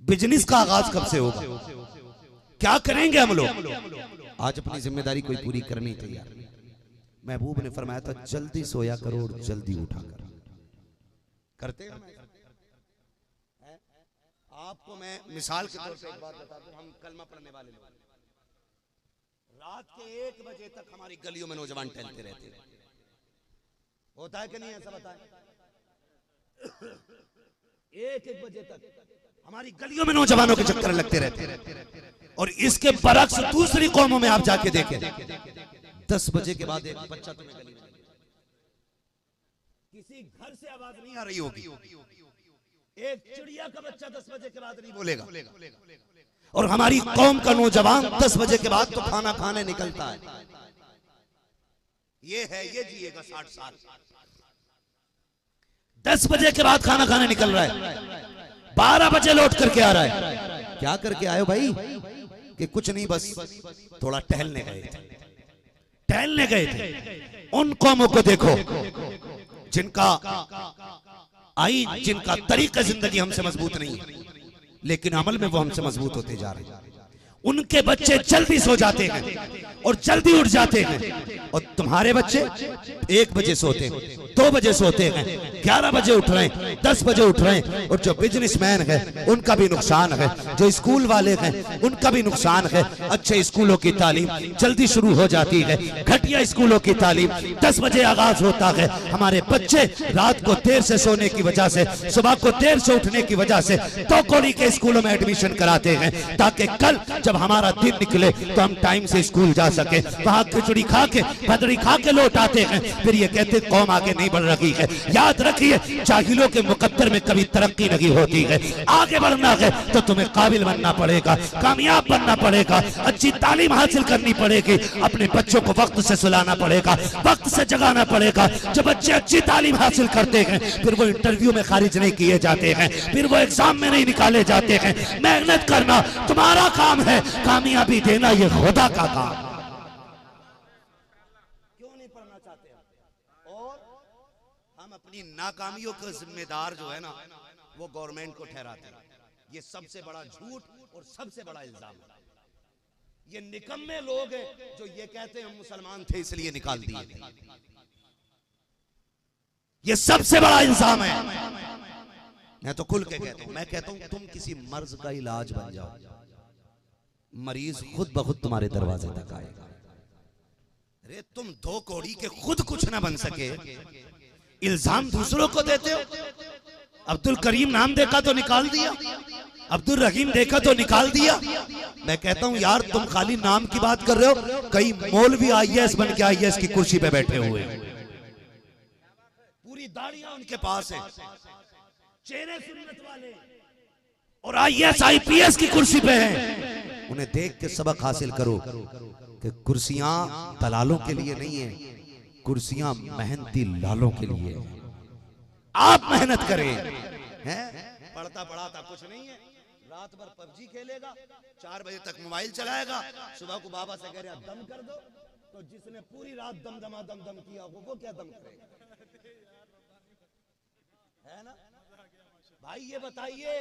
बिजनेस का आगाज कब से होगा? क्या करेंगे हम लोग? आज अपनी जिम्मेदारी कोई पूरी करनी तैयार नहीं। महबूब ने फरमाया था जल्दी सोया करो और जल्दी उठा करो। करते हैं? आपको मैं मिसाल के तौर पे एक बात बता दूं, हम कलमा पढ़ने वाले लोग, रात के 1 बजे तक हमारी गलियों में नौजवान टहलते रहते हैं। होता है कि नहीं? ऐसा बताएं। 1-1 बजे तक हमारी गलियों में नौजवानों के चक्कर लगते रहते हैं। और इसके बरक्स दूसरी कौमों में आप जाके देखें, 10 बजे के बाद एक बच्चा तुम्हें गली में, किसी घर से आवाज नहीं आ रही होगी, एक चिड़िया का बच्चा 10 बजे के बाद नहीं बोलेगा। और हमारी कौम का नौजवान 10 बजे के बाद तो खाना खाने निकलता है। ये जिएगा 60 साल। 10 बजे के बाद खाना खाने निकल रहा है, 12 बजे लौट करके आ रहा है। क्या करके आए हो भाई? कि कुछ नहीं, बस थोड़ा टहलने गए थे। उन कौमों को देखो जिनका आईन, जिनका तरीका जिंदगी हमसे मजबूत नहीं है, लेकिन अमल में वो हमसे मजबूत होते जा रहे हैं। उनके बच्चे जल्दी सो जाते हैं और जल्दी उठ जाते हैं, और तुम्हारे बच्चे 1 बजे सोते हैं, 2 बजे सोते हैं, 11 बजे उठ रहे हैं, 10 बजे उठ रहे हैं। और जो बिजनेसमैन है उनका भी नुकसान है, जो स्कूल वाले हैं उनका भी नुकसान है। अच्छे स्कूलों की तालीम जल्दी शुरू हो जाती है, घटिया स्कूलों की तालीम 10 बजे आगाज होता है। हमारे बच्चे रात को देर से सोने की वजह से, सुबह को देर से उठने की वजह से 2 कौड़ी के स्कूलों में एडमिशन कराते हैं, ताकि कल जब हमारा दिन निकले तो हम टाइम से स्कूल जा सके। वहां खिचड़ी खा के, भदड़ी खा के लौट आते हैं, फिर ये कहते कौम आगे नहीं बढ़ रही है। याद रखिए, जाहिलों के मुकद्दर में कभी तरक्की नहीं होती है। आगे बढ़ना है तो तुम्हें काबिल बनना पड़ेगा, कामयाब बनना पड़ेगा, अच्छी तालीम हासिल करनी पड़ेगी, अपने बच्चों को वक्त से सुलाना पड़ेगा, वक्त से जगाना पड़ेगा। जब बच्चे अच्छी तालीम हासिल करते हैं, फिर वो इंटरव्यू में खारिज नहीं किए जाते हैं, फिर वो एग्जाम में नहीं निकाले जाते हैं। मेहनत करना तुम्हारा काम है, कामयाबी देना ये खुदा का काम। क्यों नहीं पढ़ना चाहते? और हम अपनी नाकामियों का जिम्मेदार जो है ना, वो गवर्नमेंट को ठहराते हैं। ये सबसे बड़ा झूठ और सबसे बड़ा इल्जाम है। ये निकम्मे लोग हैं जो ये कहते हैं हम मुसलमान थे इसलिए निकाल दिए। ये सबसे बड़ा इल्जाम है। मैं तो खुल के कहता हूं, मैं कहता हूं तुम किसी मर्ज का इलाज बन जाओ, मरीज खुद ब खुद तुम्हारे दरवाजे तक आएगा। अरे तुम 2 कौड़ी के खुद कुछ ना बन सके, इल्जाम दूसरों को देते हो। अब्दुल करीम नाम देखा तो निकाल दिया, अब्दुल रहीम देखा तो निकाल दिया। मैं कहता हूं यार, तुम खाली नाम की बात कर रहे हो, कई मौलवी IAS बन के IAS की कुर्सी पे बैठे हुए हैं, पूरी दाढ़ियां उनके पास है, चेहरे सुन्नत वाले, और IAS IPS की कुर्सी पे हैं। उन्हें देख के सबक हासिल करो कि कुर्सियां दलालों के लिए नहीं है, कुर्सियां मेहनती लालों के लिए। आप मेहनत करें। हैं? पढ़ता पढ़ाता कुछ नहीं है, रात भर PUBG खेलेगा, 4 बजे तक मोबाइल चलाएगा, सुबह को बाबा से कह रहा दम कर दो, तो जिसने पूरी रात दम किया वो क्या दम करेगा? है ना भाई? ये बताइए,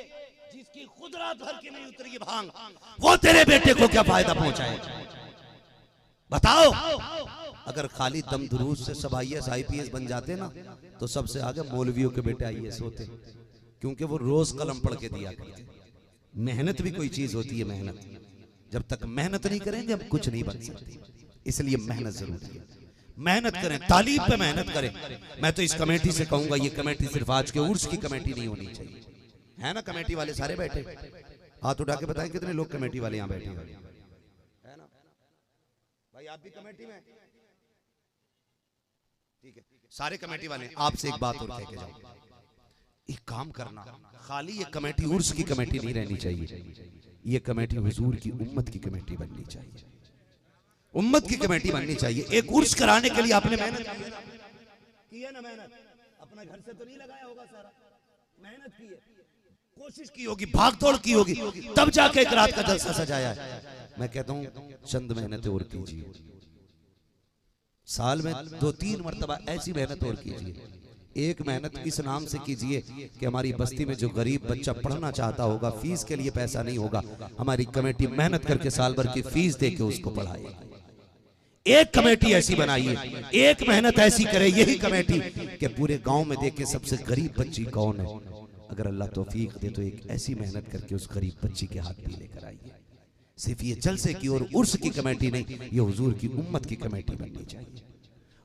जिसकी खुद रात भर की नहीं उतरी भांग, वो तेरे बेटे को क्या फायदा पहुंचाएगा? बताओ। अगर खाली दम दुरूद से सब IAS IPS बन जाते ना, तो सबसे आगे मौलवियों के बेटे IAS होते, क्योंकि वो रोज कलम पढ़ के दिया करते। मेहनत भी कोई चीज होती है, मेहनत जब तक मेहनत नहीं करेंगे हम कुछ नहीं बन सकते। इसलिए मेहनत जरूरी है, मेहनत करें, तालीम पे मेहनत करें। मैं तो इस कमेटी से कहूंगा, ये कमेटी सिर्फ आज के उर्स की कमेटी नहीं होनी चाहिए। है ना कमेटी वाले सारे बैठे? हाथ उठा के बताएं कितने लोग कमेटी वाले यहाँ बैठे हैं? है ना भाई? आप भी कमेटी में? ठीक है, सारे कमेटी वाले। आपसे एक बात और कह के जाओ, एक काम करना, खाली ये कमेटी उर्स की कमेटी नहीं रहनी चाहिए, ये कमेटी हुजूर की उम्मत की कमेटी बननी चाहिए, उम्मत की कमेटी बननी चाहिए। एक उर्स कराने के लिए आपने मेहनत की है ना? मेहनत अपना घर से तो नहीं लगाया होगा, सारा मेहनत की है, कोशिश की होगी, भागदौड़ की होगी, तब जाके एक रात का जलसा सजाया है। मैं कहता हूं चंद मेहनत और कीजिए, साल में 2-3 मरतबा ऐसी मेहनत और कीजिए। एक मेहनत इस नाम से कीजिए कि हमारी बस्ती में जो गरीब बच्चा पढ़ना चाहता होगा, फीस के लिए पैसा नहीं होगा, हमारी कमेटी मेहनत करके साल भर की फीस दे के उसको पढ़ाए। एक कमेटी ऐसी बनाइए, एक मेहनत ऐसी करे यही कमेटी कि पूरे गांव में देखे सबसे गरीब बच्ची कौन है। अगर अल्लाह तौफीक दे तो एक ऐसी मेहनत करके उस गरीब बच्ची के हाथ भी लेकर आइए। सिर्फ ये जलसे की और उर्स की कमेटी नहीं, ये हुजूर की उम्मत की कमेटी बननी चाहिए,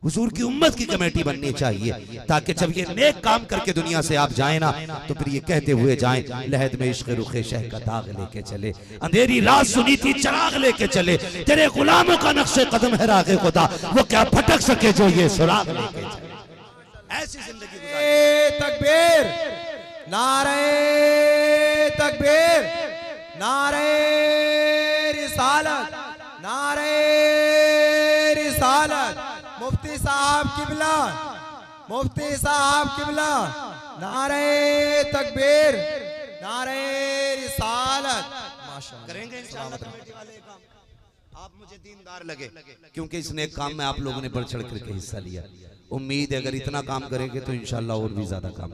हुजूर की उम्मत की कमेटी बननी चाहिए, ताकि जब ये नेक काम करके दुनिया से आप जाए ना, तो फिर ये कहते हुए जाएं, लहद में इश्क़ रुखे शह का दाग लेके चले, अंधेरी रात सुनी थी चराग लेके चले, तेरे गुलामों का नक्शे कदम है रागे खुदा, वो क्या भटक सके जो ये सुराग लेके चले। ऐसी जिंदगी गुजारे। तकबीर, नारे तकबीर, नारे रिसालत, नारे रिसालत। मुफ्ती साहब किबला, मुफ्ती साहब किबला, नारे तकबीर, नारे रिसालत। माशाअल्लाह करेंगे इंशाअल्लाह कमेटी वाले काम। आप मुझे दीनदार लगे क्योंकि इस नेक काम में आप लोगों ने बढ़ चढ़ करके हिस्सा लिया। उम्मीद है अगर इतना काम करेंगे तो इंशाअल्लाह और भी ज्यादा काम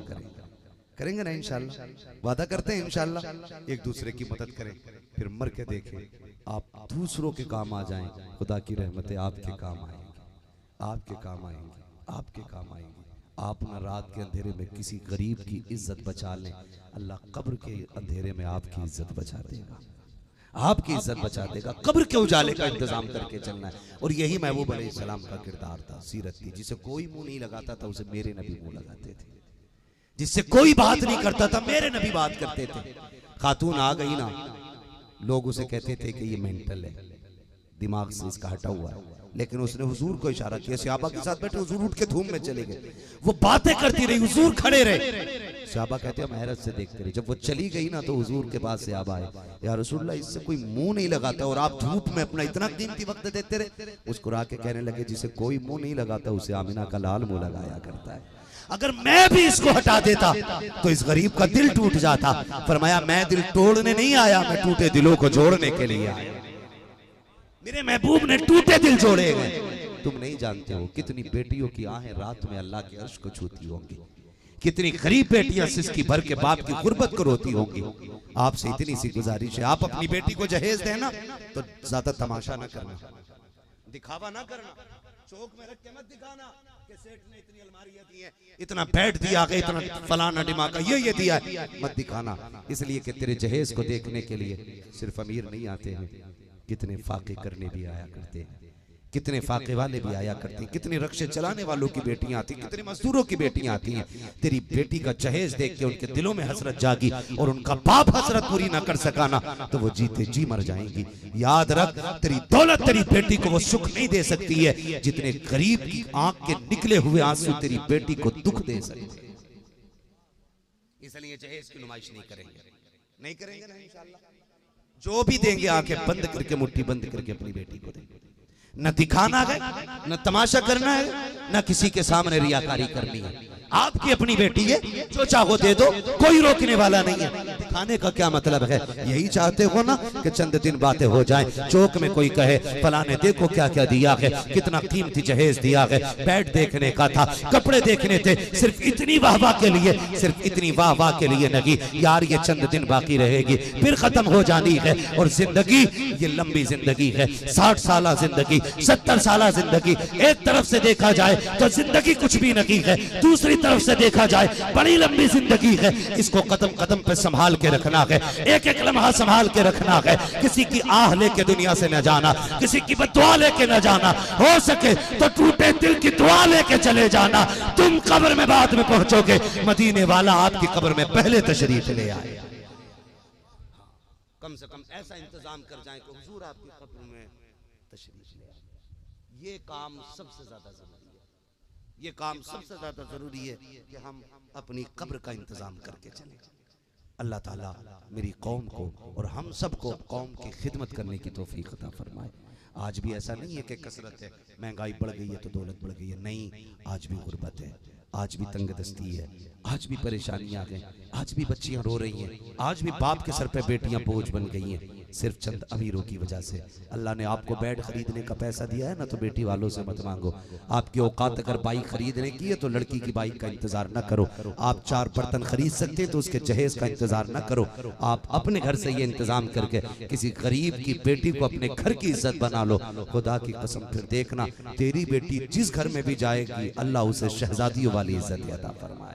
करेंगे ना इंशाअल्लाह। वादा करते हैं इंशाअल्लाह एक दूसरे की मदद करें, फिर मर के देखें आप दूसरों के काम आ जाएं। खुदा की रहमतें आपके काम आएंगी, आपके काम आएंगी, आपके काम आएंगी। आप न रात के अंधेरे में किसी गरीब की इज्जत बचा लें, अल्लाह कब्र के अंधेरे में आपकी इज्जत बचा देगा, आपकी इज्जत बचा देगा। कब्र के उजाले का इंतजाम करके चलना है। और यही महबूब अलैहिस्सलाम का किरदार था, सीरत थी। जिसे कोई मुंह नहीं लगाता था उसे मेरे नबी मुंह लगाते थे, जिससे कोई बात नहीं करता था मेरे नबी बात करते थे। खातून आ गई ना, लोग उसे कहते थे कि ये मेंटल है, दिमाग से इसका हटा हुआ है। लेकिन उसने हुजूर को इशारा किया, सहाबा के साथ बैठे, हुजूर उठ के धूम में चले गए। वो बातें करती रही, हुजूर खड़े रहे। सहाबा कहते हैं हम हैरत से देखते रहे। जब वो चली गई ना तो हुजूर के पास सहाबा आए, या रसूलुल्लाह इससे कोई मुंह नहीं लगाता और आप धूप में अपना इतना कीमती वक्त देते रहे। मुस्कुरा के कहने लगे जिसे कोई मुंह नहीं लगाता उसे आमिना का लाल मुंह लगाया करता है। अगर मैं भी इसको हटा देता तो इस गरीब का दिल टूट जाता। फरमाया मैं दिल तोड़ने नहीं आया, मैं टूटे दिलों को जोड़ने के लिए आया। मेरे महबूब ने टूटे दिल जोड़े हैं। तुम नहीं जानते हो कितनी बेटियों की आहें रात में अल्लाह के अर्श को छूती होंगी, कितनी गरीब बेटियां सिसकी भर के बाप की गुर्बत को रोती होंगी। आपसे इतनी सी गुजारिश है, आप अपनी बेटी को जहेज देना तो ज्यादा तमाशा ना करना, दिखावा ना करना, चौक में रख के मत दिखाना कि सेठ ने इतनी अलमारियां दी हैं, इतना बेड दिया गया, इतना फलाना डिमाका ये दिया है, मत दिखाना। इसलिए कि तेरे जहेज को देखने के लिए सिर्फ अमीर नहीं आते हैं, कितने फाके करने भी आया करते हैं, कितने फाके वाले भी आया करते हैं, कितने रक्शे चलाने वालों की बेटियां आती, कितने मजदूरों की बेटियां आती हैं। तेरी बेटी का जहेज देख के उनके दिलों में हसरत जागी और उनका बाप हसरत पूरी ना कर सका ना तो वो जीते जी मर जाएंगी। याद रख, तेरी दौलत तेरी बेटी को वो सुख नहीं दे सकती है जितने गरीब की आंख के निकले हुए आंसू तेरी बेटी को दुख दे सकते। इसलिए जहेज की नुमाइश नहीं करेंगे ना इंशाअल्लाह। जो भी देंगे आंखें बंद करके, मुट्ठी बंद करके अपनी बेटी को देंगे। न दिखाना है, न तमाशा करना है, न किसी के सामने रियाकारी करनी है। आपकी अपनी बेटी है, जो चाहो दे दो, कोई रोकने वाला नहीं है। दिखाने का क्या मतलब है? यही चाहते हो ना कि चंद दिन बातें हो जाएं, चौक में कोई कहे फलाने देखो क्या क्या दिया है, कितना कीमती जहेज दिया है। बेड देखने का था, कपड़े देखने थे, सिर्फ इतनी वाहवाह के लिए, सिर्फ इतनी वाहवाह के लिए नहीं यार। ये चंद दिन बाकी रहेगी, फिर खत्म हो जानी है। और जिंदगी ये लंबी जिंदगी है, 60 साल जिंदगी, 70 साल जिंदगी। एक तरफ से देखा जाए तो जिंदगी कुछ भी नहीं है, दूसरी तरफ से देखा जाए बड़ी लंबी जिंदगी है। इसको कदम कदम पे संभाल के रखना है, एक एक लम्हा संभाल के रखना है। किसी की आह लेके दुनिया से न जाना, किसी की बद्दुआ लेके न जाना, हो सके तो टूटे दिल की दुआ लेके चले जाना। तुम कब्र में बाद में पहुंचोगे, मदीने वाला आपकी कब्र में पहले तशरीफ ले आए। कम से कम ऐसा इंतजाम कर जाए कि हुजूर आपकी कब्र में तशरीफ ले आए। ये काम सबसे ज्यादा जरूरी है, ये काम सबसे ज्यादा जरूरी है कि हम अपनी कब्र का इंतजाम करके चलें। अल्लाह ताला मेरी कौम को और हम सबको कौम की खिदमत करने की तौफीक अता फरमाए। आज भी ऐसा नहीं है कि कसरत है, महंगाई बढ़ गई है तो दौलत बढ़ गई है, नहीं। आज भी गुर्बत है, आज भी तंगदस्ती है, आज भी परेशानियां हैं, आज भी बच्चियां रो रही हैं, आज भी बाप के सर पे बेटियां बोझ बन गई हैं, सिर्फ चंद अमीरों की वजह से। अल्लाह ने आपको बेड खरीदने का पैसा दिया है ना, तो बेटी वालों से मत मांगो। आपकी औकात अगर बाइक खरीदने की है तो लड़की की बाइक का इंतजार न करो। आप 4 बर्तन खरीद सकते हैं तो उसके जहेज का इंतजार न करो। आप अपने घर से ये इंतजाम करके किसी गरीब की बेटी को अपने घर की इज्जत बना लो। खुदा की कसम फिर देखना, तेरी बेटी जिस घर में भी जाएगी अल्लाह उसे शहजादियों वाली इज्जत अता फरमाए।